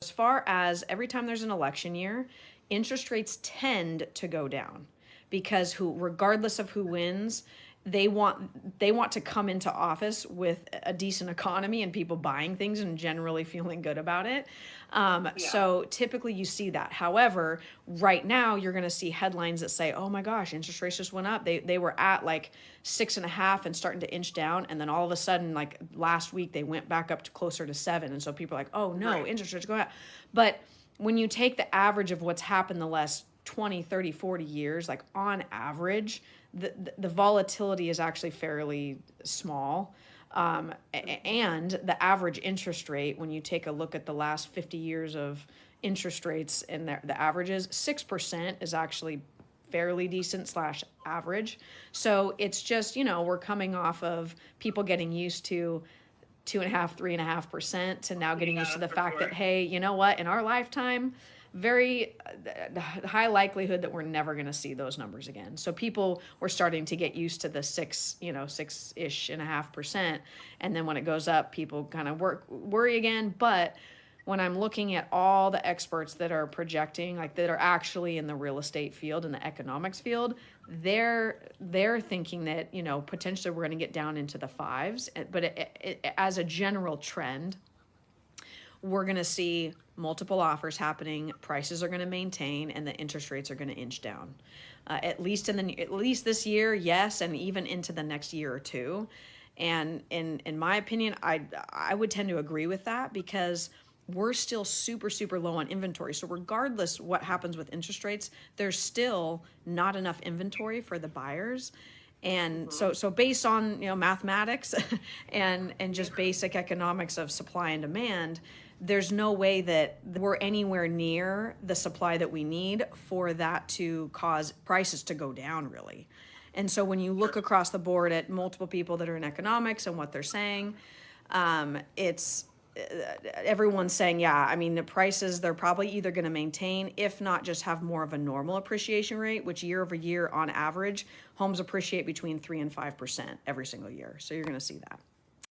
As far as every time there's an election year, interest rates tend to go down because regardless of who wins, they want to come into office with a decent economy and people buying things and generally feeling good about it. Yeah. So typically you see that. However, right now you're going to see headlines that say, "Oh my gosh, interest rates just went up. They were at like 6.5 and starting to inch down, and then all of a sudden, like last week, they went back up to closer to 7." And so people are like, "Oh no, Right. interest rates are going up." But when you take the average of what's happened the last 20, 30, 40 years, like on average, the volatility is actually fairly small. And the average interest rate, when you take a look at the last 50 years of interest rates and the averages, 6% is actually fairly decent slash average. So it's just, we're coming off of people getting used to 2.5, 3.5% to now getting used to Yeah, the for fact that, sure. hey, you know what, in our lifetime, very high likelihood that we're never going to see those numbers again. So people were starting to get used to the 6-ish.5%. And then when it goes up, people kind of worry again. But when I'm looking at all the experts that are projecting, like that are actually in the real estate field and the economics field, they're thinking that potentially we're going to get down into the fives. But as a general trend, we're going to see multiple offers happening, prices are going to maintain, and the interest rates are going to inch down. At least this year, yes, and even into the next year or two. And in my opinion, I would tend to agree with that because we're still super super low on inventory. So regardless what happens with interest rates, there's still not enough inventory for the buyers. And Hmm. so based on mathematics and Yeah. just basic economics of supply and demand, there's no way that we're anywhere near the supply that we need for that to cause prices to go down, really. And so when you look Sure. across the board at multiple people that are in economics and what they're saying, it's everyone's saying, yeah, I mean, the prices, they're probably either going to maintain, if not just have more of a normal appreciation rate, which year over year, on average, homes appreciate between 3 and 5% every single year. So you're going to see that.